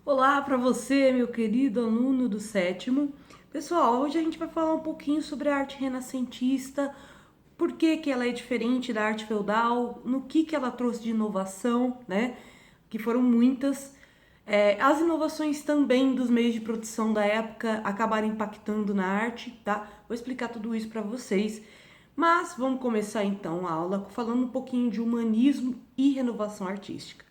Olá para você, meu querido aluno do sétimo. Pessoal, hoje a gente vai falar um pouquinho sobre a arte renascentista, por que que ela é diferente da arte feudal, no que ela trouxe de inovação, né? Que foram muitas. As inovações também dos meios de produção da época acabaram impactando na arte, tá? Vou explicar tudo isso para vocês. Mas vamos começar então a aula falando um pouquinho de humanismo e renovação artística.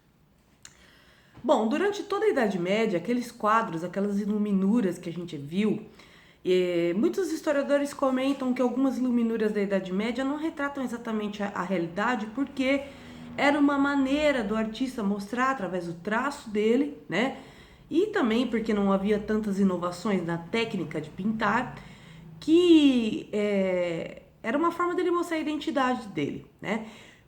Bom, durante toda a Idade Média, aqueles quadros, aquelas iluminuras que a gente viu, muitos historiadores comentam que algumas iluminuras da Idade Média não retratam exatamente a realidade, porque era uma maneira do artista mostrar através do traço dele, né? E também porque não havia tantas inovações na técnica de pintar, que era uma forma dele mostrar a identidade dele, né?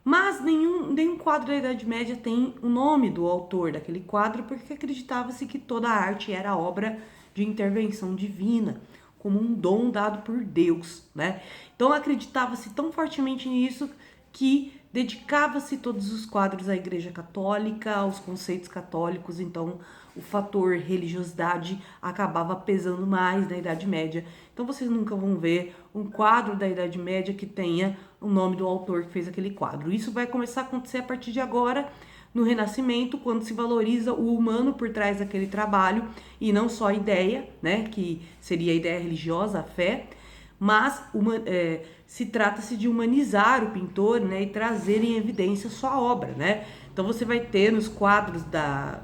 Mas nenhum quadro da Idade Média tem o nome do autor daquele quadro, porque acreditava-se que toda a arte era obra de intervenção divina, como um dom dado por Deus, né? Então acreditava-se tão fortemente nisso que dedicava-se todos os quadros à Igreja Católica, aos conceitos católicos, então o fator religiosidade acabava pesando mais na Idade Média. Então vocês nunca vão ver um quadro da Idade Média que tenha o nome do autor que fez aquele quadro. Isso vai começar a acontecer a partir de agora, no Renascimento, quando se valoriza o humano por trás daquele trabalho e não só a ideia, né, que seria a ideia religiosa, a fé, mas se trata-se de humanizar o pintor, né, e trazer em evidência sua obra, né? Então você vai ter nos quadros da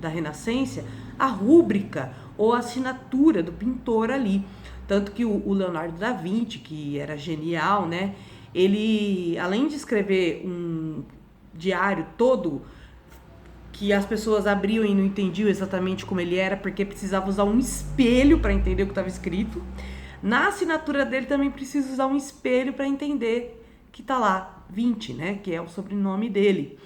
Renascença a rúbrica ou a assinatura do pintor ali. Tanto que o Leonardo da Vinci, que era genial, né? Ele, além de escrever um diário todo que as pessoas abriam e não entendiam exatamente como ele era, porque precisava usar um espelho para entender o que estava escrito. Na assinatura dele também precisa usar um espelho para entender que tá lá, Vinci, né? Que é o sobrenome dele.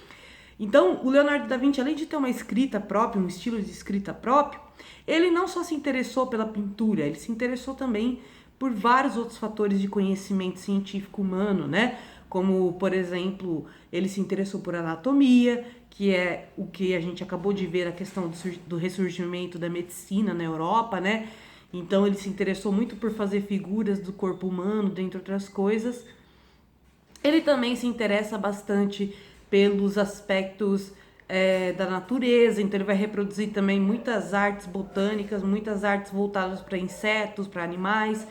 Então, o Leonardo da Vinci, além de ter uma escrita própria, um estilo de escrita próprio, ele não só se interessou pela pintura, ele se interessou também por vários outros fatores de conhecimento científico humano, né? Como, por exemplo, ele se interessou por anatomia, que é o que a gente acabou de ver a questão do ressurgimento da medicina na Europa, né? Então ele se interessou muito por fazer figuras do corpo humano, dentre outras coisas. Ele também se interessa bastante pelos aspectos da natureza, então ele vai reproduzir também muitas artes botânicas, muitas artes voltadas para insetos, para animais.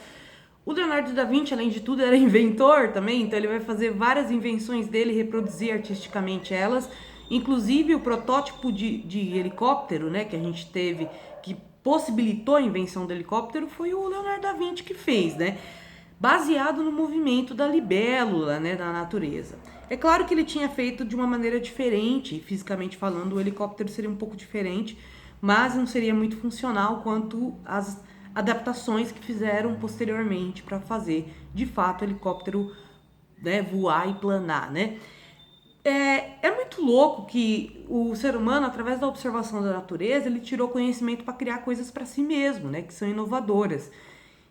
O Leonardo da Vinci, além de tudo, era inventor também, então ele vai fazer várias invenções dele e reproduzir artisticamente elas. Inclusive o protótipo de helicóptero, né, que a gente teve, que possibilitou a invenção do helicóptero, foi o Leonardo da Vinci que fez, né? Baseado no movimento da libélula, né, da natureza. É claro que ele tinha feito de uma maneira diferente, fisicamente falando, o helicóptero seria um pouco diferente, mas não seria muito funcional quanto as adaptações que fizeram posteriormente para fazer, de fato, o helicóptero, né, voar e planar, né? É muito louco que o ser humano, através da observação da natureza, ele tirou conhecimento para criar coisas para si mesmo, né, que são inovadoras.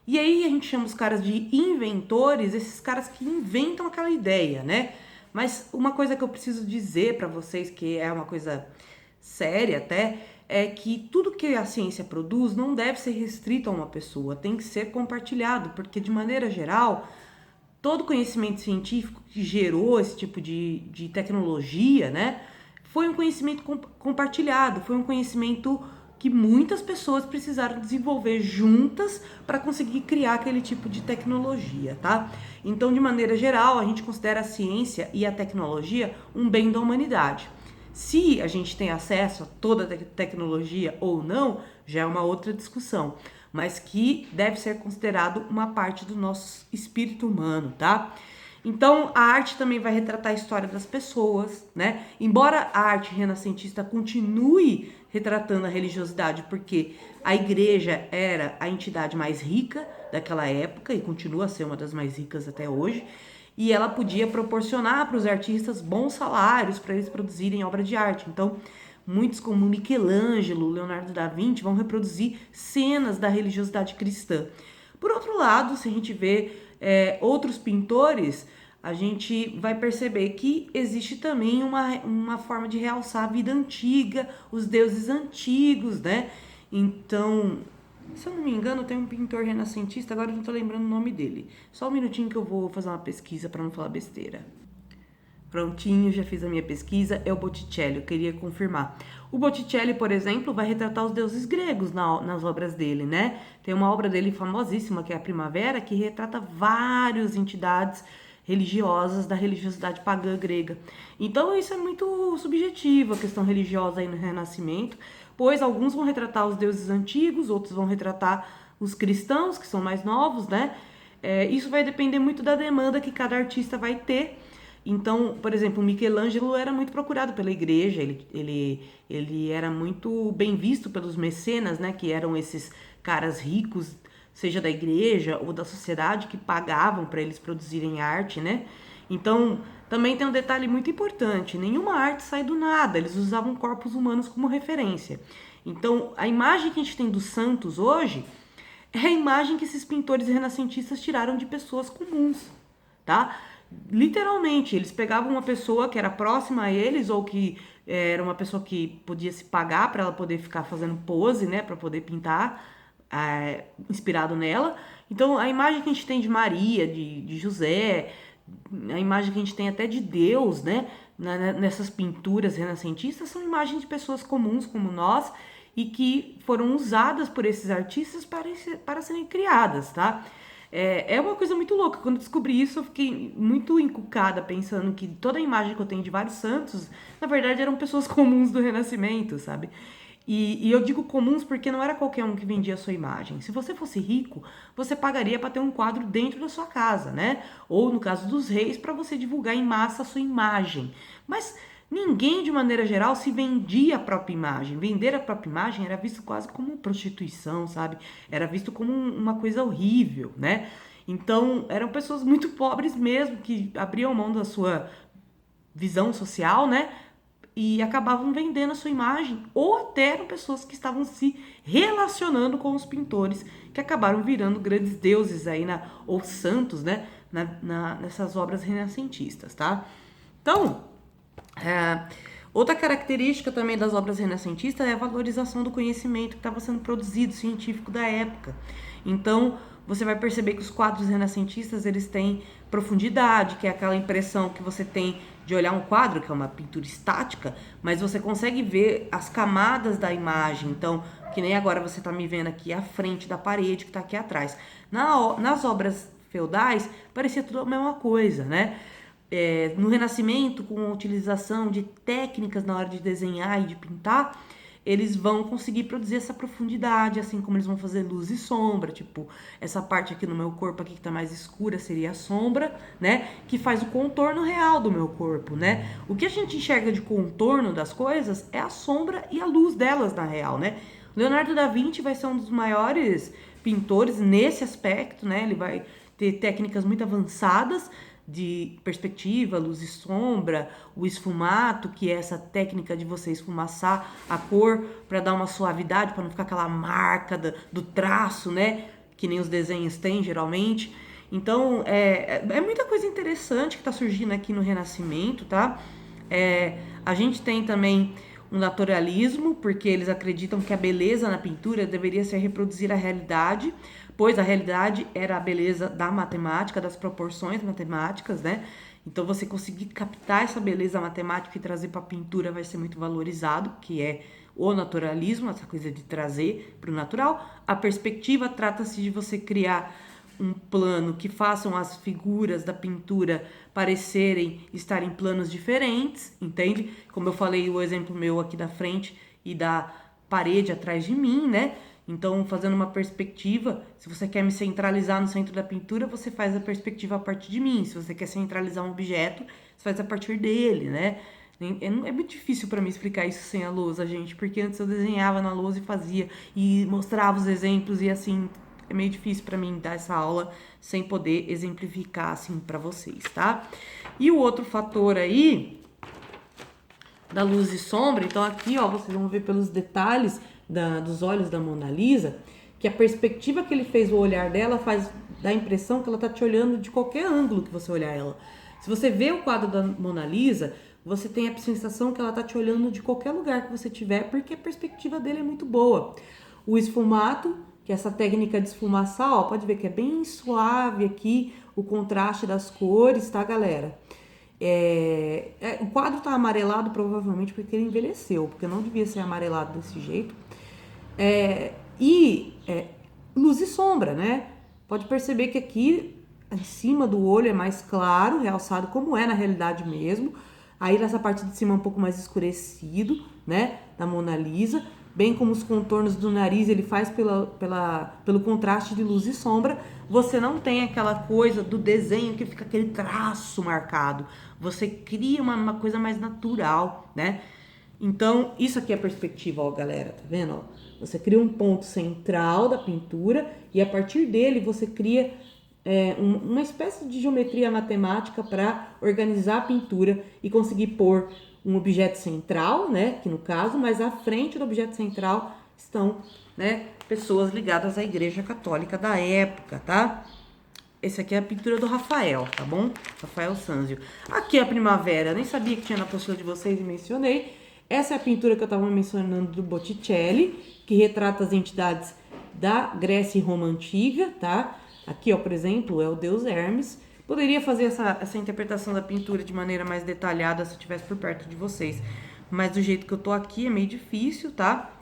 E aí a gente chama os caras de inventores, esses caras que inventam aquela ideia, né? Mas uma coisa que eu preciso dizer para vocês, que é uma coisa séria até, é que tudo que a ciência produz não deve ser restrito a uma pessoa, tem que ser compartilhado, porque de maneira geral, todo conhecimento científico que gerou esse tipo de tecnologia, né, foi um conhecimento compartilhado, foi um conhecimento que muitas pessoas precisaram desenvolver juntas para conseguir criar aquele tipo de tecnologia, tá? Então, de maneira geral, a gente considera a ciência e a tecnologia um bem da humanidade. Se a gente tem acesso a toda a tecnologia ou não, já é uma outra discussão, mas que deve ser considerado uma parte do nosso espírito humano, tá? Então, a arte também vai retratar a história das pessoas, né? Embora a arte renascentista continue retratando a religiosidade, porque a igreja era a entidade mais rica daquela época e continua a ser uma das mais ricas até hoje, e ela podia proporcionar para os artistas bons salários para eles produzirem obra de arte. Então, muitos como Michelangelo, Leonardo da Vinci vão reproduzir cenas da religiosidade cristã. Por outro lado, se a gente vê outros pintores, a gente vai perceber que existe também uma forma de realçar a vida antiga, os deuses antigos, né? Então, se eu não me engano, tem um pintor renascentista, agora eu não tô lembrando o nome dele. Só um minutinho que eu vou fazer uma pesquisa para não falar besteira. Prontinho, já fiz a minha pesquisa, é o Botticelli, eu queria confirmar. O Botticelli, por exemplo, vai retratar os deuses gregos nas obras dele, né? Tem uma obra dele famosíssima, que é a Primavera, que retrata várias entidades religiosas da religiosidade pagã grega. Então isso é muito subjetivo, a questão religiosa aí no Renascimento, pois alguns vão retratar os deuses antigos, outros vão retratar os cristãos, que são mais novos, né? Isso vai depender muito da demanda que cada artista vai ter. Então, por exemplo, Michelangelo era muito procurado pela igreja, ele era muito bem visto pelos mecenas, né, que eram esses caras ricos, seja da igreja ou da sociedade, que pagavam para eles produzirem arte, né? Então, também tem um detalhe muito importante, nenhuma arte sai do nada, eles usavam corpos humanos como referência. Então, a imagem que a gente tem dos santos hoje é a imagem que esses pintores renascentistas tiraram de pessoas comuns, tá? Literalmente, eles pegavam uma pessoa que era próxima a eles ou que era uma pessoa que podia se pagar para ela poder ficar fazendo pose, né, para poder pintar, inspirado nela. Então, a imagem que a gente tem de Maria, de José, a imagem que a gente tem até de Deus, né, nessas pinturas renascentistas, são imagens de pessoas comuns como nós e que foram usadas por esses artistas para serem criadas, tá? É uma coisa muito louca. Quando eu descobri isso, eu fiquei muito encucada, pensando que toda a imagem que eu tenho de vários santos, na verdade, eram pessoas comuns do Renascimento, sabe? E eu digo comuns porque não era qualquer um que vendia a sua imagem. Se você fosse rico, você pagaria para ter um quadro dentro da sua casa, né? Ou, no caso dos reis, para você divulgar em massa a sua imagem. Mas ninguém, de maneira geral, se vendia a própria imagem. Vender a própria imagem era visto quase como prostituição, sabe? Era visto como uma coisa horrível, né? Então, eram pessoas muito pobres mesmo, que abriam mão da sua visão social, né? E acabavam vendendo a sua imagem, ou até eram pessoas que estavam se relacionando com os pintores, que acabaram virando grandes deuses aí, ou santos, né? Nessas obras renascentistas, tá? Então, outra característica também das obras renascentistas é a valorização do conhecimento que estava sendo produzido, científico da época. Então, você vai perceber que os quadros renascentistas, eles têm profundidade, que é aquela impressão que você tem de olhar um quadro, que é uma pintura estática, mas você consegue ver as camadas da imagem. Então, que nem agora você está me vendo aqui à frente da parede que está aqui atrás. Nas obras feudais, parecia tudo a mesma coisa, né? No Renascimento, com a utilização de técnicas na hora de desenhar e de pintar, eles vão conseguir produzir essa profundidade, assim como eles vão fazer luz e sombra, tipo, essa parte aqui no meu corpo aqui que tá mais escura seria a sombra, né, que faz o contorno real do meu corpo, né? O que a gente enxerga de contorno das coisas é a sombra e a luz delas na real, né? Leonardo da Vinci vai ser um dos maiores pintores nesse aspecto, né? Ele vai ter técnicas muito avançadas de perspectiva, luz e sombra, o esfumato, que é essa técnica de você esfumaçar a cor para dar uma suavidade, para não ficar aquela marca do traço, né? Que nem os desenhos têm geralmente. Então, é muita coisa interessante que está surgindo aqui no Renascimento, tá? A gente tem também um naturalismo, porque eles acreditam que a beleza na pintura deveria ser reproduzir a realidade, pois a realidade era a beleza da matemática, das proporções matemáticas, né? Então, você conseguir captar essa beleza matemática e trazer para a pintura vai ser muito valorizado, que é o naturalismo, essa coisa de trazer para o natural. A perspectiva trata-se de você criar um plano que façam as figuras da pintura parecerem estar em planos diferentes, entende? Como eu falei, o exemplo meu aqui da frente e da parede atrás de mim, né? Então, fazendo uma perspectiva, se você quer me centralizar no centro da pintura, você faz a perspectiva a partir de mim. Se você quer centralizar um objeto, você faz a partir dele, né? É muito difícil para mim explicar isso sem a lousa, gente, porque antes eu desenhava na lousa e fazia, e mostrava os exemplos, e assim, é meio difícil para mim dar essa aula sem poder exemplificar assim para vocês, tá? E o outro fator aí da luz e sombra, então aqui, ó, vocês vão ver pelos detalhes dos olhos da Mona Lisa, que a perspectiva que ele fez o olhar dela faz dar a impressão que ela tá te olhando de qualquer ângulo que você olhar ela. Se você vê o quadro da Mona Lisa, você tem a sensação que ela tá te olhando de qualquer lugar que você tiver, porque a perspectiva dele é muito boa. O esfumato, que é essa técnica de esfumaçar, ó, pode ver que é bem suave aqui, o contraste das cores, tá, galera? O quadro tá amarelado provavelmente porque ele envelheceu, porque não devia ser amarelado desse jeito. Luz e sombra, né? Pode perceber que aqui em cima do olho é mais claro, realçado como é na realidade mesmo. Aí nessa parte de cima é um pouco mais escurecido, né? Da Mona Lisa. Bem como os contornos do nariz ele faz pelo contraste de luz e sombra. Você não tem aquela coisa do desenho que fica aquele traço marcado. Você cria uma coisa mais natural, né? Então, isso aqui é a perspectiva, ó, galera, tá vendo? Ó? Você cria um ponto central da pintura e a partir dele você cria uma espécie de geometria matemática para organizar a pintura e conseguir pôr um objeto central, né? Que no caso, mas à frente do objeto central estão, né, pessoas ligadas à Igreja Católica da época, tá? Esse aqui é a pintura do Rafael, tá bom? Rafael Sanzio. Aqui é a primavera, nem sabia que tinha na apostila de vocês e mencionei. Essa é a pintura que eu estava mencionando do Botticelli, que retrata as entidades da Grécia e Roma Antiga, tá? Aqui, ó, por exemplo, é o deus Hermes. Poderia fazer essa interpretação da pintura de maneira mais detalhada se eu estivesse por perto de vocês. Mas do jeito que eu tô aqui é meio difícil, tá?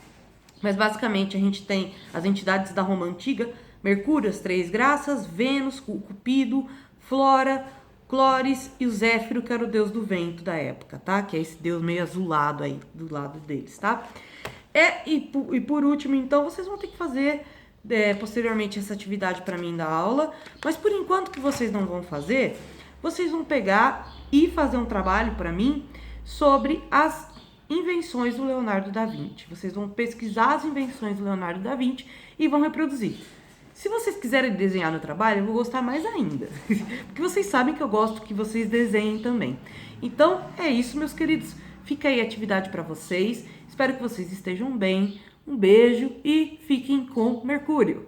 Mas basicamente a gente tem as entidades da Roma Antiga, Mercúrio, as três graças, Vênus, o Cupido, Flora, Clóris e o Zéfiro, que era o deus do vento da época, tá? Que é esse deus meio azulado aí do lado deles, tá? E por último, então, vocês vão ter que fazer posteriormente essa atividade para mim da aula, mas por enquanto que vocês não vão fazer, vocês vão pegar e fazer um trabalho para mim sobre as invenções do Leonardo da Vinci. Vocês vão pesquisar as invenções do Leonardo da Vinci e vão reproduzir. Se vocês quiserem desenhar no trabalho, eu vou gostar mais ainda, porque vocês sabem que eu gosto que vocês desenhem também. Então, é isso, meus queridos. Fica aí a atividade para vocês. Espero que vocês estejam bem. Um beijo e fiquem com Mercúrio.